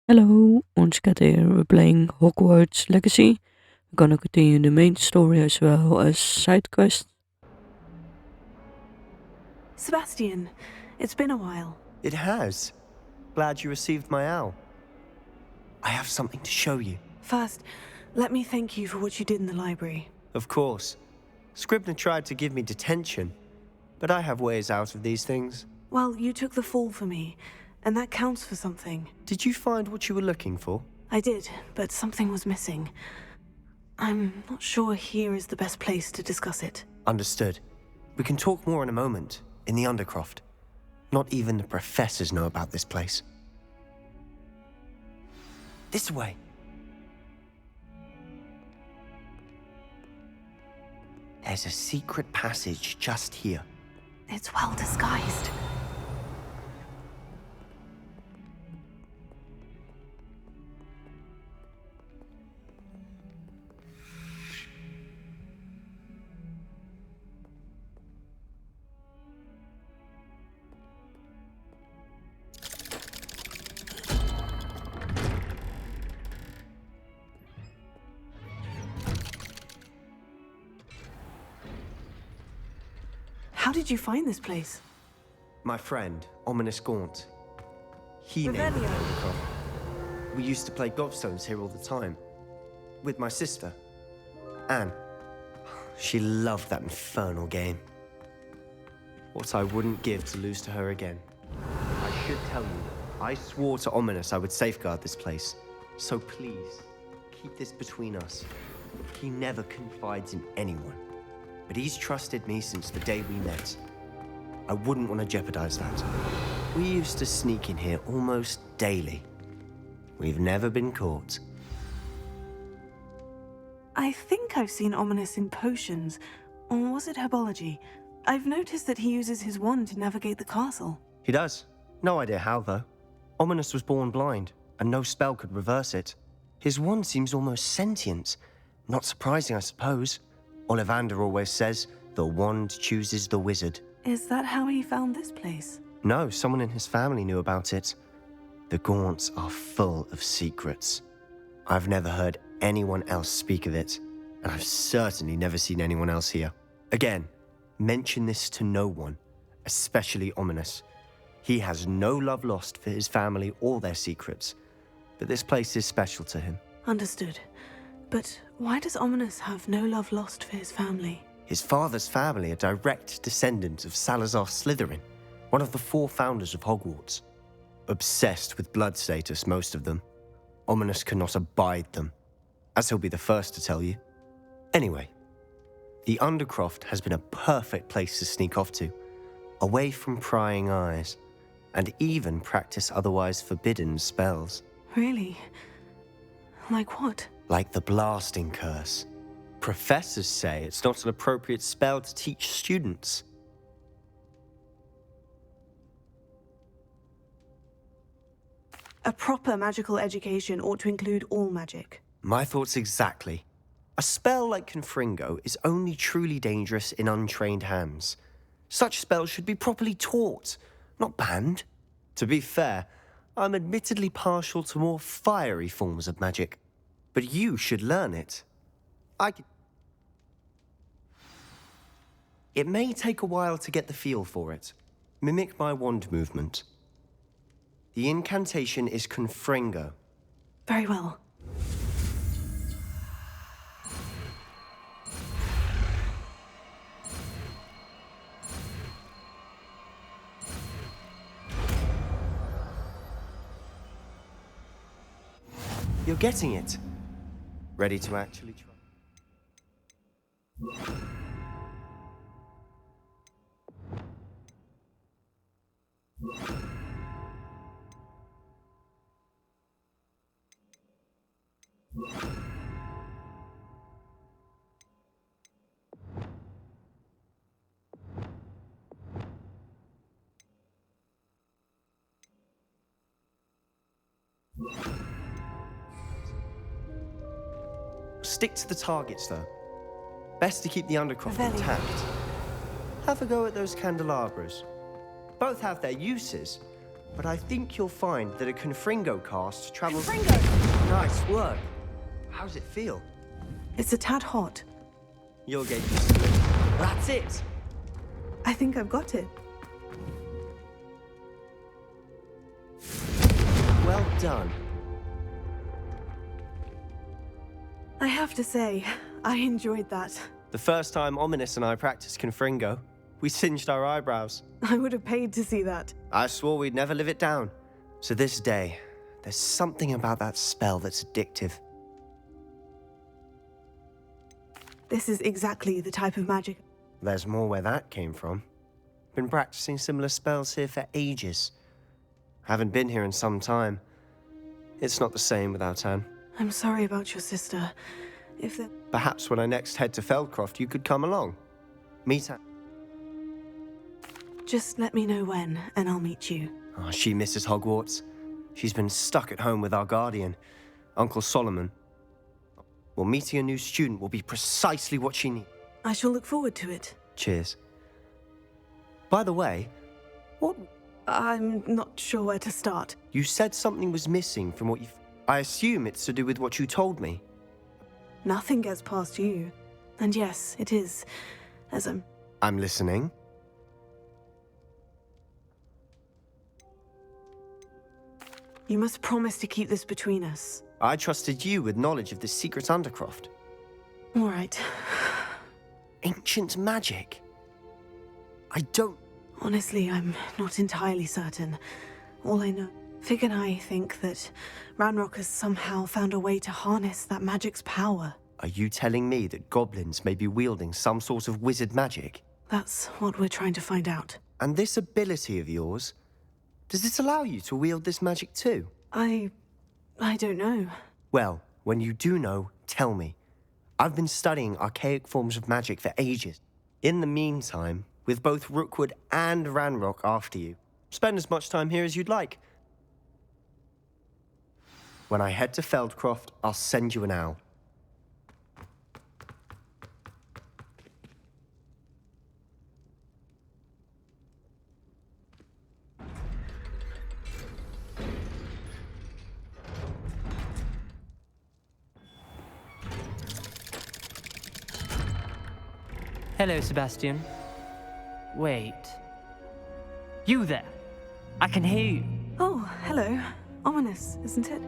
Hello, once again here we're playing Hogwarts Legacy. We're gonna continue the main story as well as side quests. Sebastian, it's been a while. It has. Glad you received my owl. I have something to show you. First, let me thank you for what you did in the library. Of course. Scribner tried to give me detention, but I have ways out of these things. Well, you took the fall for me, and that counts for something. Did you find what you were looking for? I did, but something was missing. I'm not sure here is the best place to discuss it. Understood. We can talk more in a moment, in the undercroft. Not even the professors know about this place. This way. There's a secret passage just here. It's well disguised. How did you find this place? My friend, Ominous Gaunt. He named it Revelio. Undercroft. We used to play gobstones here all the time. With my sister, Anne. She loved that infernal game. What I wouldn't give to lose to her again. I should tell you, I swore to Ominous I would safeguard this place. So please, keep this between us. He never confides in anyone. But he's trusted me since the day we met. I wouldn't want to jeopardize that. We used to sneak in here almost daily. We've never been caught. I think I've seen Ominous in potions. Or was it herbology? I've noticed that he uses his wand to navigate the castle. He does. No idea how, though. Ominous was born blind, and no spell could reverse it. His wand seems almost sentient. Not surprising, I suppose. Ollivander always says, the wand chooses the wizard. Is that how he found this place? No, someone in his family knew about it. The Gaunts are full of secrets. I've never heard anyone else speak of it, and I've certainly never seen anyone else here. Again, mention this to no one, especially Ominous. He has no love lost for his family or their secrets, but this place is special to him. Understood. But why does Ominous have no love lost for his family? His father's family are direct descendants of Salazar Slytherin, one of the 4 founders of Hogwarts. Obsessed with blood status, most of them. Ominous cannot abide them, as he'll be the first to tell you. Anyway, the Undercroft has been a perfect place to sneak off to, away from prying eyes, and even practice otherwise forbidden spells. Really? Like what? Like the blasting curse. Professors say it's not an appropriate spell to teach students. A proper magical education ought to include all magic. My thoughts exactly. A spell like Confringo is only truly dangerous in untrained hands. Such spells should be properly taught, not banned. To be fair, I'm admittedly partial to more fiery forms of magic. But you should learn it. It may take a while to get the feel for it. Mimic my wand movement. The incantation is Confringo. Very well. You're getting it. Ready to actually try? Stick to the targets, though. Best to keep the undercroft Very intact. Have a go at those candelabras. Both have their uses, but I think you'll find that a Confringo cast travels... Confringo! Nice work. How's it feel? It's a tad hot. You'll get used to it. That's it. I think I've got it. Well done. I have to say, I enjoyed that. The first time Ominous and I practiced Confringo, we singed our eyebrows. I would have paid to see that. I swore we'd never live it down. So this day, there's something about that spell that's addictive. This is exactly the type of magic. There's more where that came from. Been practicing similar spells here for ages. Haven't been here in some time. It's not the same without Anne. I'm sorry about your sister. If there... Perhaps when I next head to Feldcroft, you could come along. Meet Anne. Just let me know when, and I'll meet you. Oh, she misses Hogwarts. She's been stuck at home with our guardian, Uncle Solomon. Well, meeting a new student will be precisely what she needs. I shall look forward to it. Cheers. By the way, what... I'm not sure where to start. You said something was missing from what you... I assume it's to do with what you told me. Nothing gets past you. And yes, it is, as I'm listening. You must promise to keep this between us. I trusted you with knowledge of the secret undercroft. All right. Ancient magic. I don't... Honestly, I'm not entirely certain. All I know... Fig and I think that Ranrock has somehow found a way to harness that magic's power. Are you telling me that goblins may be wielding some sort of wizard magic? That's what we're trying to find out. And this ability of yours, does it allow you to wield this magic too? I don't know. Well, when you do know, tell me. I've been studying archaic forms of magic for ages. In the meantime, with both Rookwood and Ranrock after you, spend as much time here as you'd like. When I head to Feldcroft, I'll send you an owl. Hello, Sebastian. Wait. You there? I can hear you. Oh, hello. Ominous, isn't it?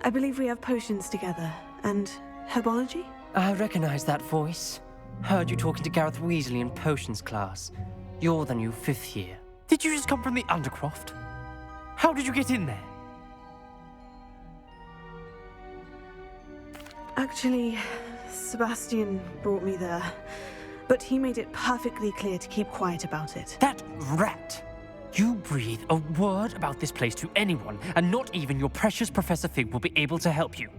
I believe we have potions together. And herbology? I recognize that voice. Heard you talking to Gareth Weasley in potions class. You're the new 5th year. Did you just come from the undercroft? How did you get in there? Actually, Sebastian brought me there. But he made it perfectly clear to keep quiet about it. That rat! You breathe a word about this place to anyone, and not even your precious Professor Fig will be able to help you.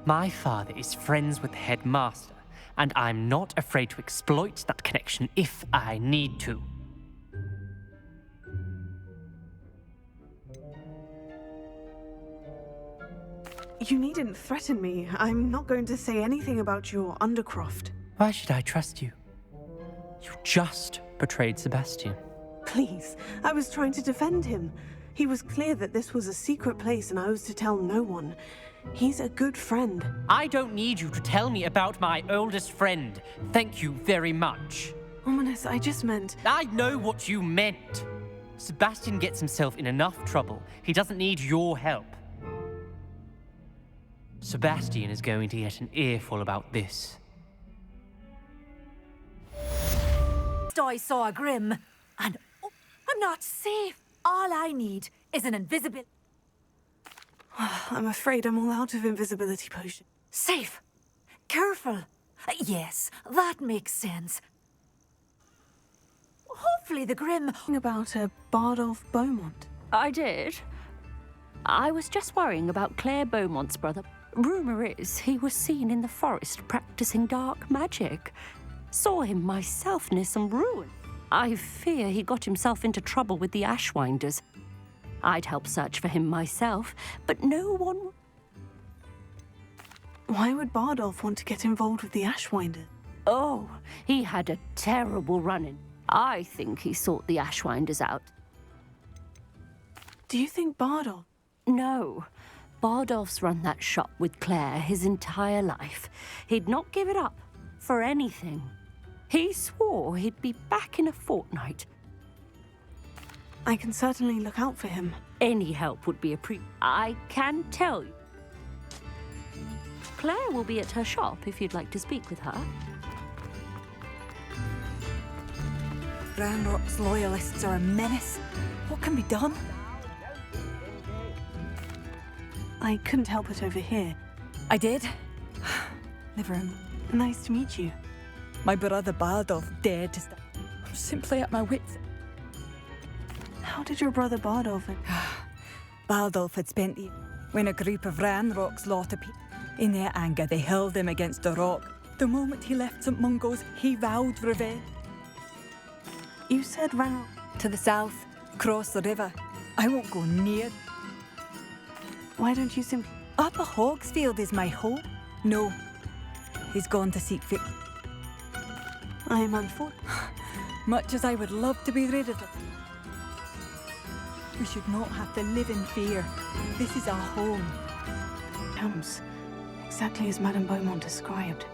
My father is friends with the headmaster, and I'm not afraid to exploit that connection if I need to. You needn't threaten me. I'm not going to say anything about your undercroft. Why should I trust you? You just betrayed Sebastian. Please, I was trying to defend him. He was clear that this was a secret place and I was to tell no one. He's a good friend. I don't need you to tell me about my oldest friend. Thank you very much. Ominous, I just meant... I know what you meant. Sebastian gets himself in enough trouble. He doesn't need your help. Sebastian is going to get an earful about this. I saw a Grim, and I'm not safe. All I need is an invisible... I'm afraid I'm all out of invisibility potion. Safe. Careful. Yes, that makes sense. Hopefully the Grim... About a Bardolph Beaumont. I did. I was just worrying about Claire Beaumont's brother. Rumor is he was seen in the forest practicing dark magic. Saw him myself near some ruin. I fear he got himself into trouble with the Ashwinders. I'd help search for him myself, but no one... Why would Bardolph want to get involved with the Ashwinders? Oh, he had a terrible run-in. I think he sought the Ashwinders out. Do you think Bardolph? No. Bardolph's run that shop with Claire his entire life. He'd not give it up for anything. He swore he'd be back in a fortnight. I can certainly look out for him. Any help would be I can tell you. Claire will be at her shop if you'd like to speak with her. Ranrock's loyalists are a menace. What can be done? I couldn't help it over here. I did. Never. Nice to meet you. My brother Bardolph dared to I'm simply at my wits. How did your brother Bardolph... Bardolph had spent the... when a group of Ranrock's lot of people... In their anger, they hurled him against a rock. The moment he left St. Mungo's, he vowed revenge. You said Ranrock... To the south, across the river. I won't go near. Why don't you simply... Upper Hogsfield is my home. No. He's gone to seek victory. I am unfortunate. Much as I would love to be rid of it. We should not have to live in fear. This is our home. Comes exactly as Madame Beaumont described.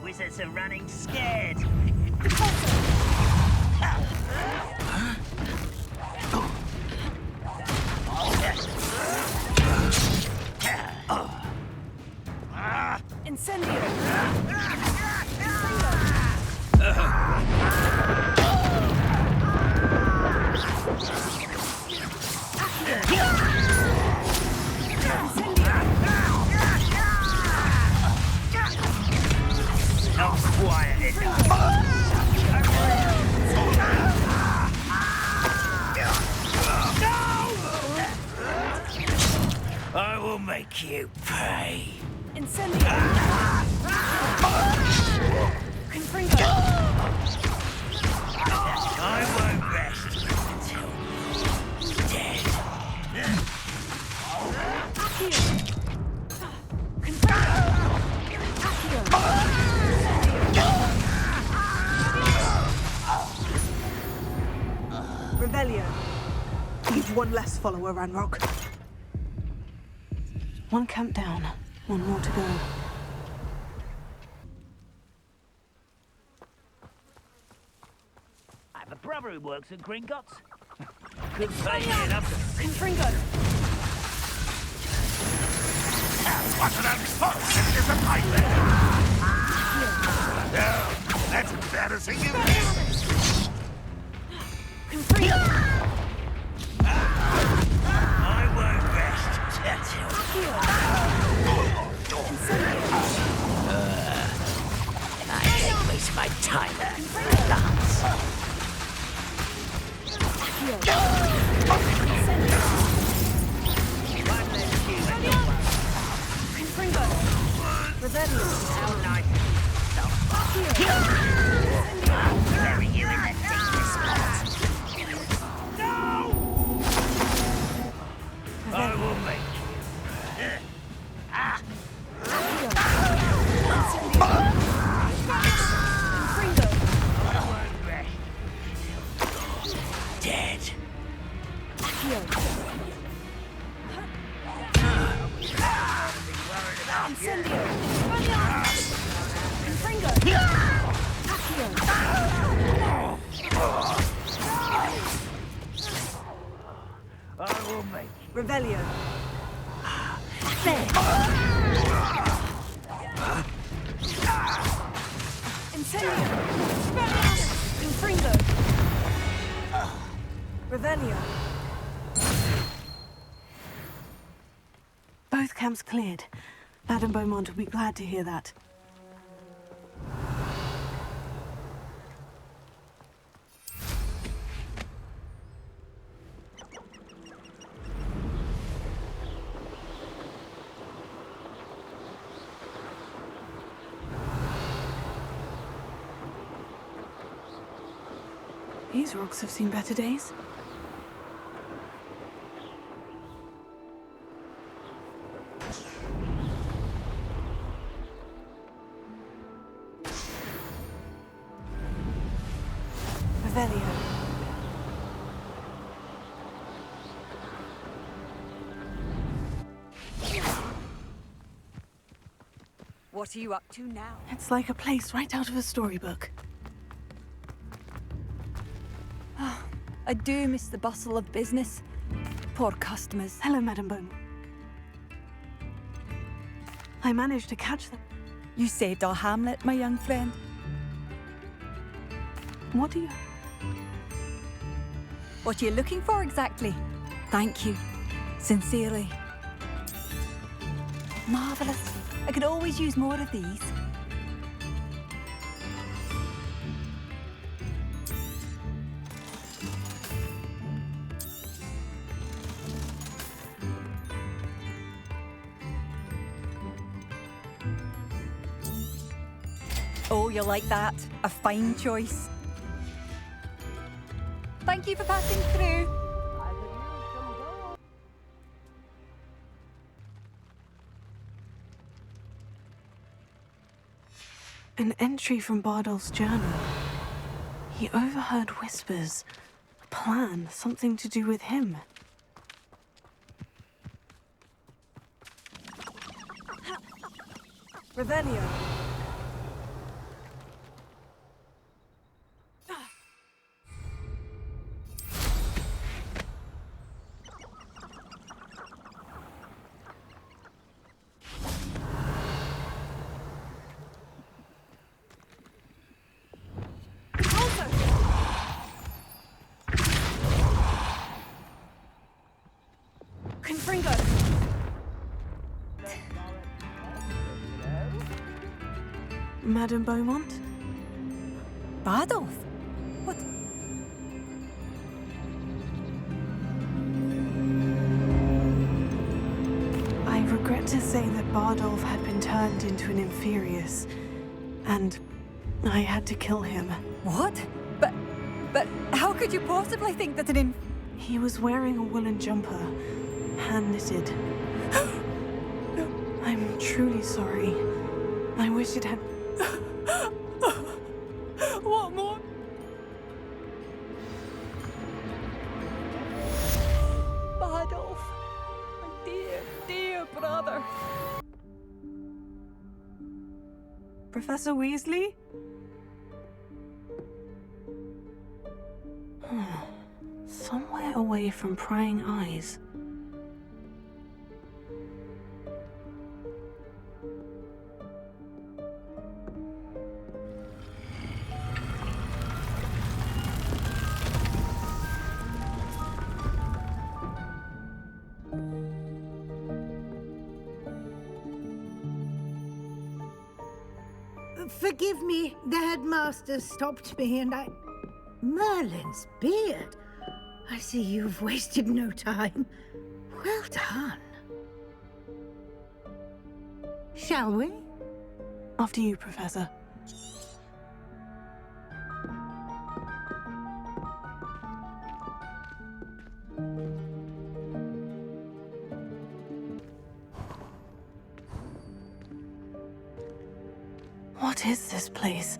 Wizards are running scared. Incendio! Not quiet enough. I will make you pay. Incendio! Confringo! I won't rest until you're dead. Revelio. You've one less follower, Ranrock. One camp down, one more to go. I have a brother who works at Gringotts. Good pay enough. Confringo! What an unfortunate disappointment! No, that's embarrassing, isn't it? Confringo! I won't rest until I don't waste my time at dance. Confringo! Revelio! How nice. Bury you in that deepest spot. I will make you. Confringo! I won't rest until dead. Incendio! Confringo! I will make you. Revelio! Incendio! Confringo! Revelio! Both camps cleared. Madame Beaumont will be glad to hear that. These rocks have seen better days. Revelio. What are you up to now? It's like a place right out of a storybook. I do miss the bustle of business. Poor customers. Hello, Madam Beaumont. I managed to catch them. You saved our hamlet, my young friend. What do you... What are you looking for exactly? Thank you. Sincerely. Marvellous. I could always use more of these. Oh, you like that? A fine choice. Thank you for passing through. An entry from Bardolph's journal. He overheard whispers. A plan, something to do with him. Revelio. Confringo! Madam Beaumont? Bardolph? What? I regret to say that Bardolph had been turned into an Inferius, and I had to kill him. What? But how could you possibly think that He was wearing a woolen jumper, hand-knitted. I'm truly sorry. I wish it had... What more? Bardolph, my dear, dear brother. Professor Weasley? Somewhere away from prying eyes. Forgive me, the headmaster stopped me and I... Merlin's beard. I see you've wasted no time. Well done. Shall we? After you, Professor. What is this place?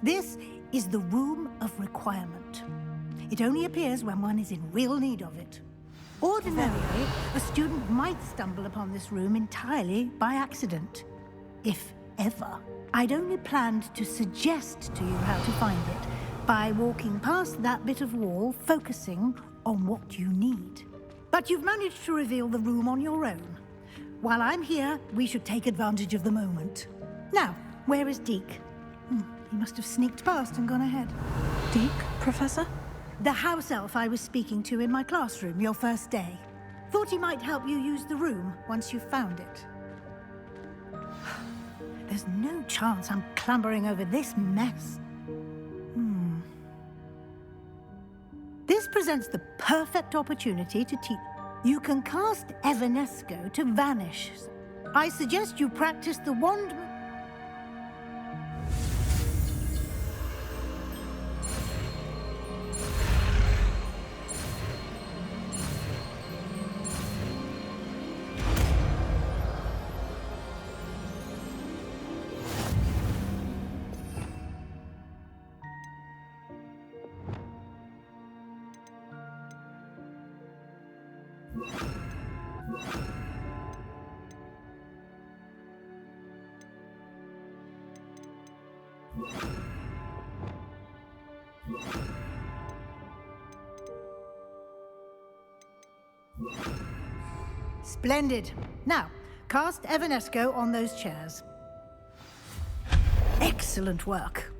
This is the Room of Requirement. It only appears when one is in real need of it. Ordinarily, a student might stumble upon this room entirely by accident. If ever. I'd only planned to suggest to you how to find it by walking past that bit of wall, focusing on what you need. But you've managed to reveal the room on your own. While I'm here, we should take advantage of the moment. Now, where is Deke? He must have sneaked past and gone ahead. Deke, Professor? The house elf I was speaking to in my classroom your first day. Thought he might help you use the room once you found it. There's no chance I'm clambering over this mess. This presents the perfect opportunity to teach. You can cast Evanesco to vanish. I suggest you practice the wand... Splendid. Now, cast Evanesco on those chairs. Excellent work.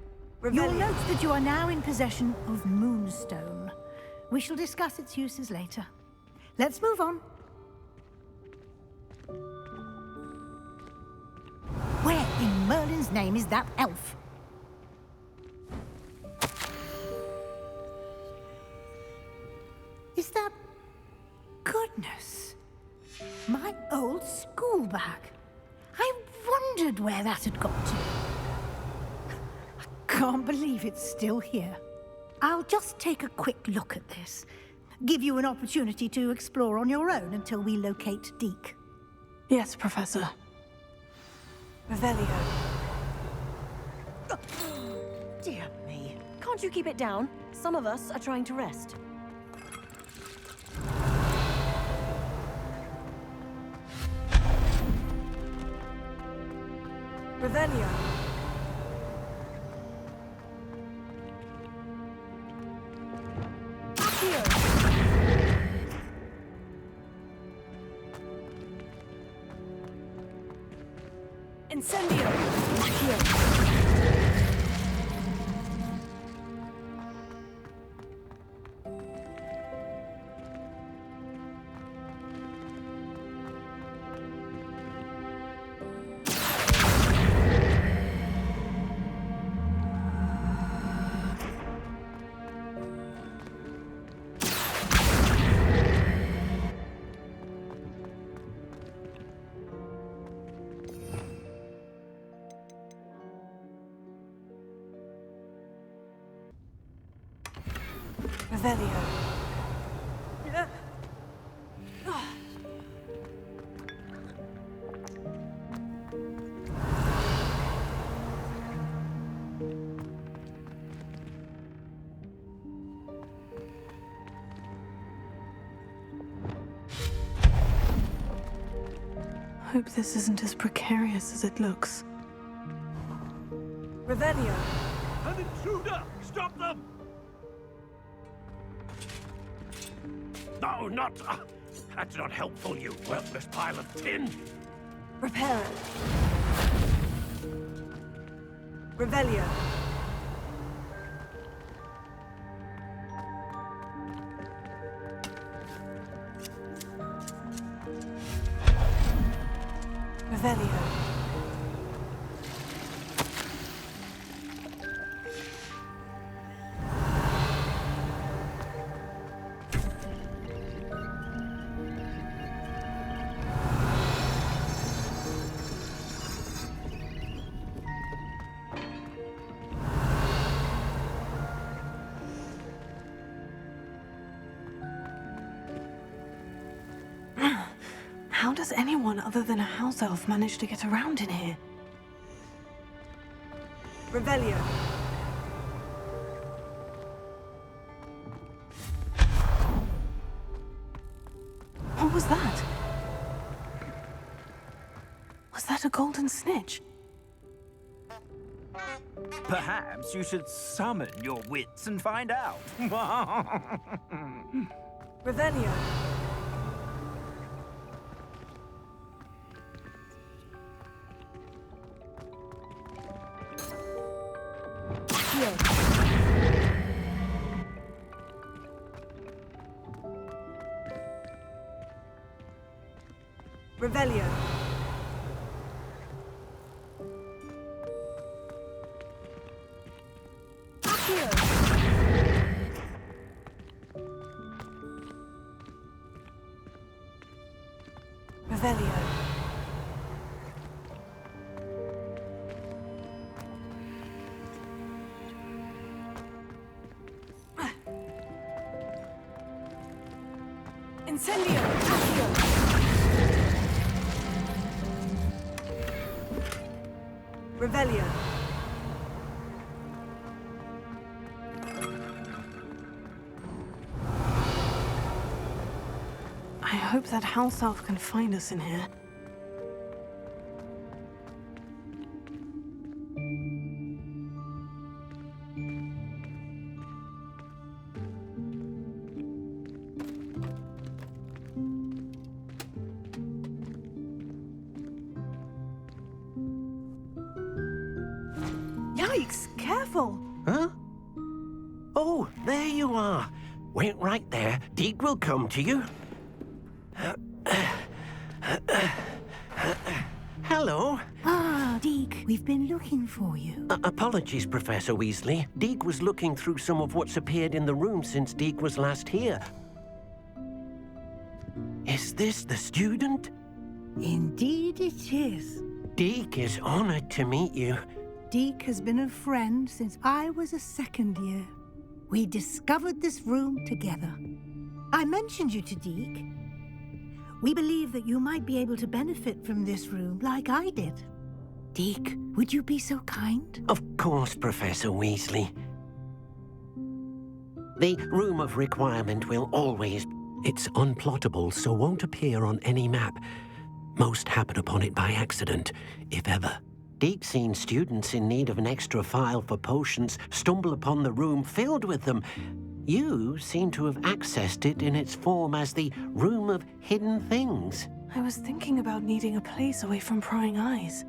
You'll note that you are now in possession of Moonstone. We shall discuss its uses later. Let's move on. Where in Merlin's name is that elf? Is that... Goodness. My old school bag. I wondered where that had got to. I can't believe it's still here. I'll just take a quick look at this. Give you an opportunity to explore on your own until we locate Deke. Yes, Professor. Revelio. Dear me. Can't you keep it down? Some of us are trying to rest. Revelio. Here. Incendio. Here. Revelio. Hope this isn't as precarious as it looks. Revelio. An intruder! Stop them! No, not... that's not helpful, you worthless pile of tin! Repair it. Revelio. Revelio. How does anyone other than a house elf manage to get around in here? Revelio. What was that? Was that a golden snitch? Perhaps you should summon your wits and find out. Revelio. Revelio. Here. Revelio. Incendio. Accio. Revelio. I hope that house elf can find us in here. Yikes! Careful! Huh? Oh, there you are. Wait right there. Deke will come to you. Hello. Ah, Deke, we've been looking for you. Apologies, Professor Weasley. Deke was looking through some of what's appeared in the room since Deke was last here. Is this the student? Indeed it is. Deke is honored to meet you. Deke has been a friend since I was a second year. We discovered this room together. I mentioned you to Deke. We believe that you might be able to benefit from this room like I did. Deke, would you be so kind? Of course, Professor Weasley. The Room of Requirement will always... It's unplottable, so won't appear on any map. Most happen upon it by accident, if ever. Deke's seen students in need of an extra file for potions stumble upon the room filled with them. You seem to have accessed it in its form as the Room of Hidden Things. I was thinking about needing a place away from prying eyes.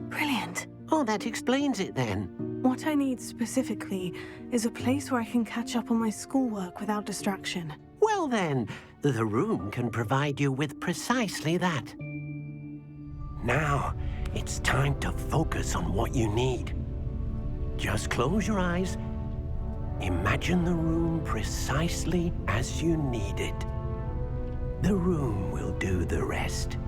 Brilliant. Oh, that explains it then. What I need specifically is a place where I can catch up on my schoolwork without distraction. Well then, the room can provide you with precisely that. Now, it's time to focus on what you need. Just close your eyes. Imagine the room precisely as you need it. The room will do the rest.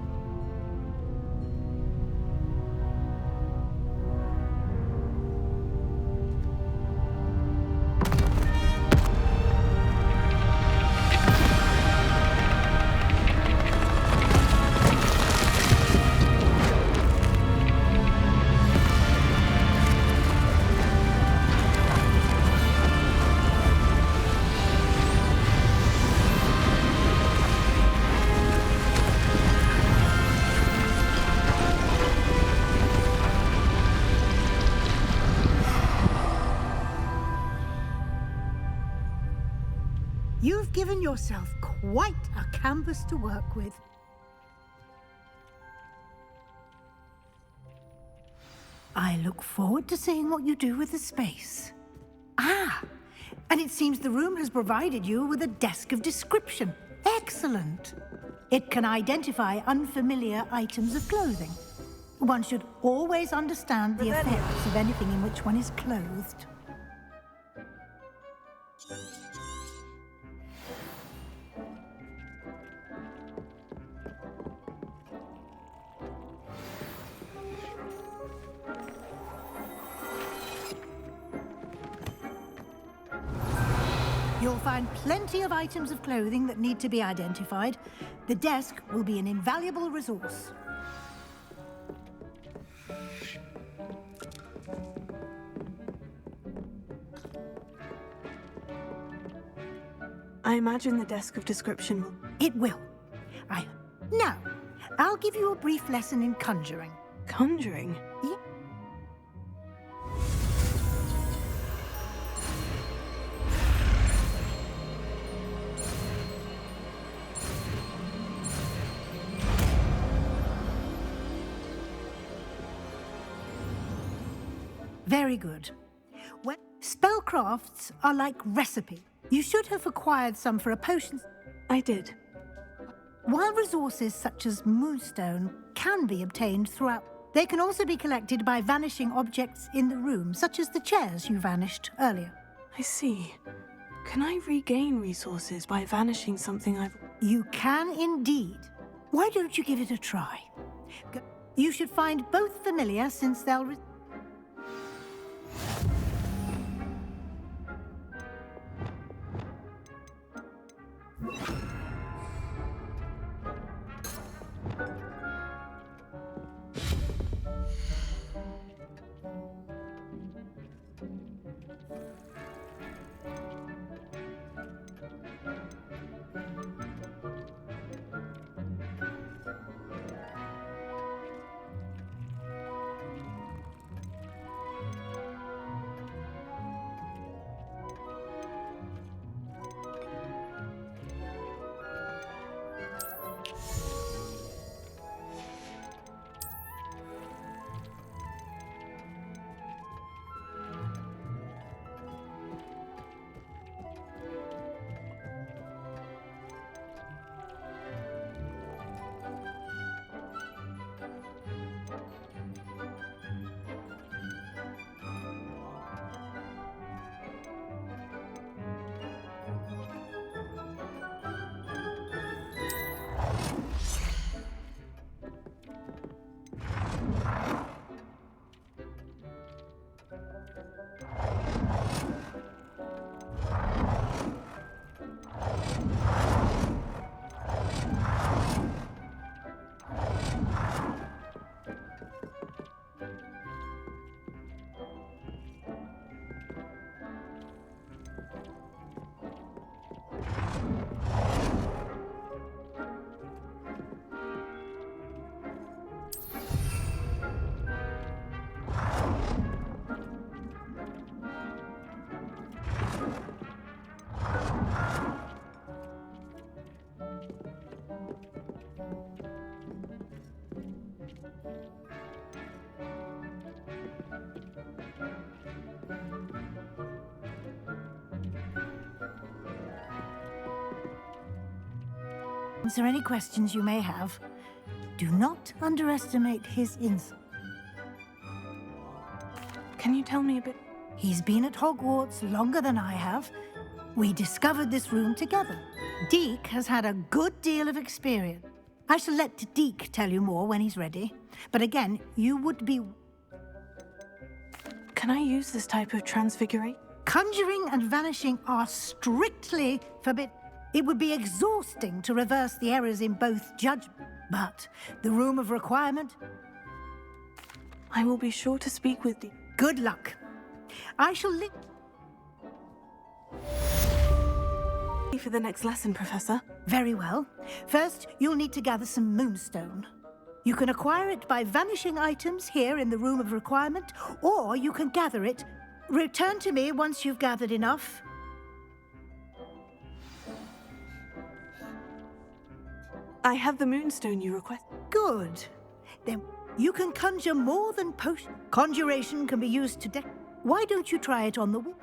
You've given yourself quite a canvas to work with. I look forward to seeing what you do with the space. Ah, and it seems the room has provided you with a desk of description. Excellent. It can identify unfamiliar items of clothing. One should always understand the effects of anything in which one is clothed. You'll find plenty of items of clothing that need to be identified. The desk will be an invaluable resource. I imagine the desk of description will... It will. Now, I'll give you a brief lesson in Conjuring. Conjuring? Yeah. Very good. Well, spellcrafts are like recipe. You should have acquired some for a potion. I did. While resources such as moonstone can be obtained throughout, they can also be collected by vanishing objects in the room, such as the chairs you vanished earlier. I see. Can I regain resources by vanishing something I've... You can indeed. Why don't you give it a try? You should find both familiar since they'll... Answer any questions you may have. Do not underestimate his insight. Can you tell me a bit? He's been at Hogwarts longer than I have. We discovered this room together. Deke has had a good deal of experience. I shall let Deke tell you more when he's ready. But again, you would be... Can I use this type of transfiguration? Conjuring and vanishing are strictly forbidden. It would be exhausting to reverse the errors in both judgment. But the room of requirement... I will be sure to speak with Deke. Good luck. I shall leave... For the next lesson, Professor. Very well. First, you'll need to gather some moonstone. You can acquire it by vanishing items here in the room of requirement, or you can gather it. Return to me once you've gathered enough. I have the moonstone you request. Good. Then you can conjure more than potion. Conjuration can be used to deck. Why don't you try it on the wing?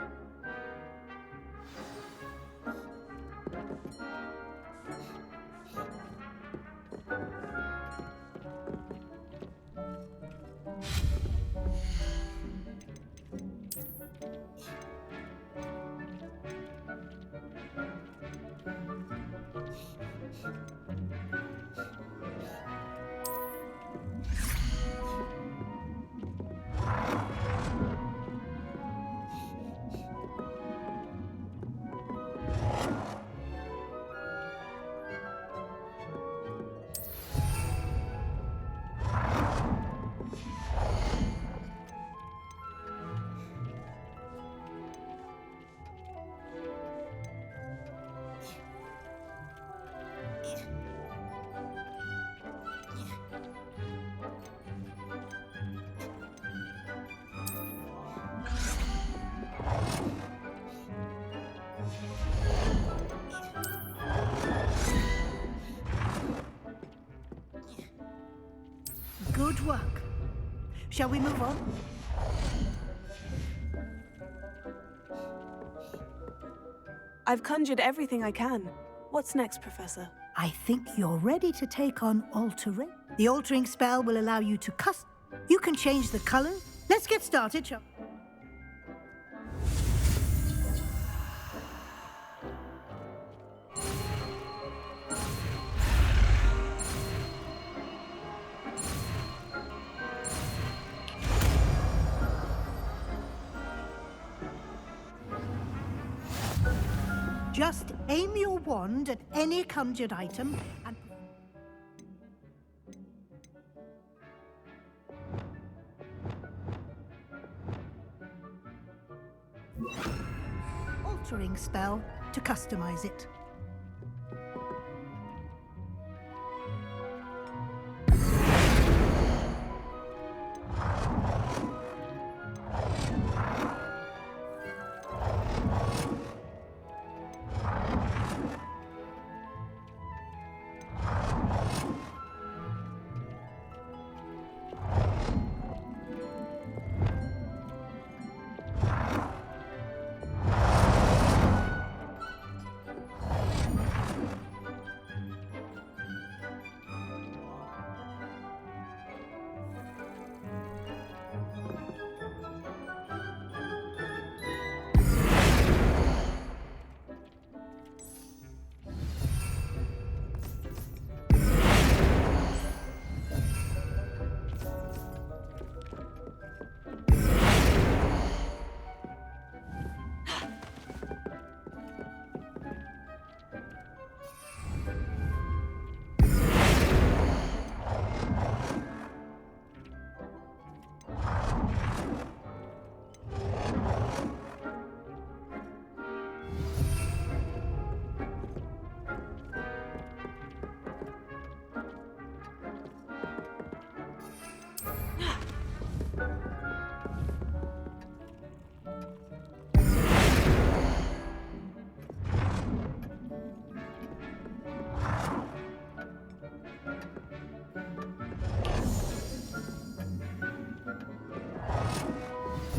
Good work. Shall we move on? I've conjured everything I can. What's next, Professor? I think you're ready to take on altering. The altering spell will allow you to custom. You can change the color. Let's get started, shall we? Just aim your wand at any conjured item and... altering spell to customize it.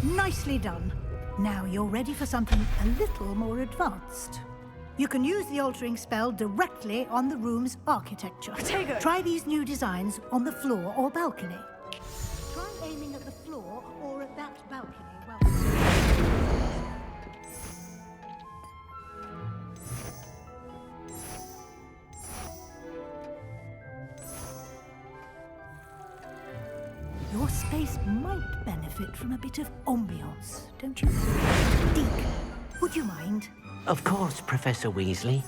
Nicely done. Now you're ready for something a little more advanced. You can use the altering spell directly on the room's architecture. Protego! Try these new designs on the floor or balcony. Try aiming at the floor or at that balcony Your space might benefit from a bit of ambiance, don't you? Deke, would you mind? Of course, Professor Weasley.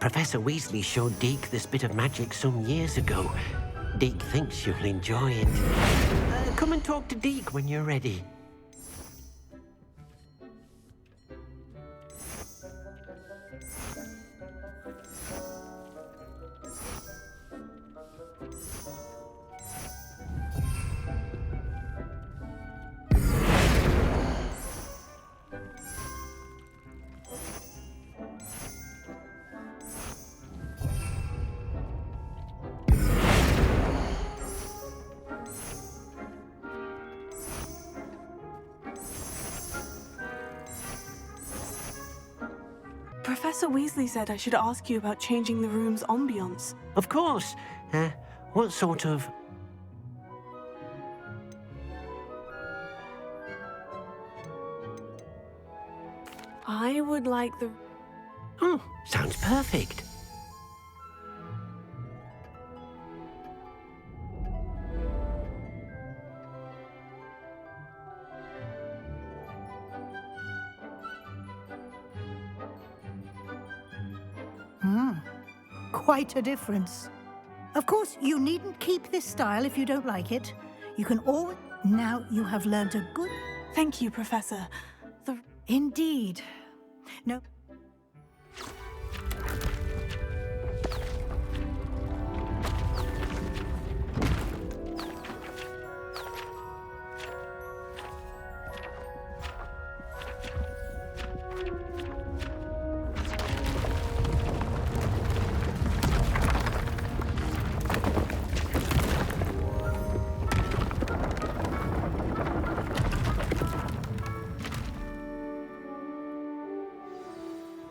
Professor Weasley showed Deke this bit of magic some years ago. Deke thinks you'll enjoy it. Come and talk to Deke when you're ready. Professor Weasley said I should ask you about changing the room's ambiance. Of course. What sort of... I would like the... Oh, sounds perfect. Quite a difference. Of course, you needn't keep this style if you don't like it. You can always... Now you have learned a good... Thank you, Professor. Indeed. No...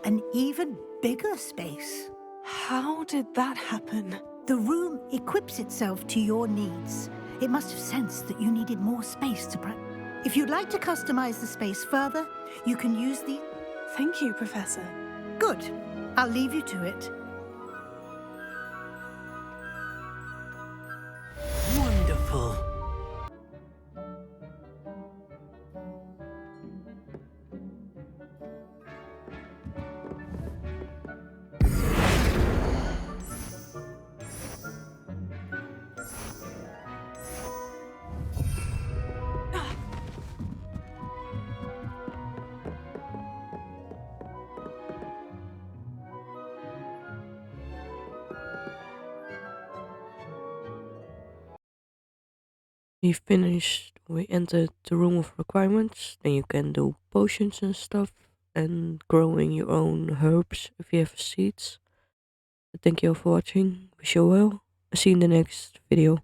An even bigger space. How did that happen? The room equips itself to your needs. It must have sensed that you needed more space to practice. If you'd like to customize the space further, you can use the... Thank you, Professor. Good. I'll leave you to it. Wonderful. We finished, we entered the room of requirements, then you can do potions and stuff, and growing your own herbs if you have seeds. Thank you all for watching, wish you well, I'll see you in the next video.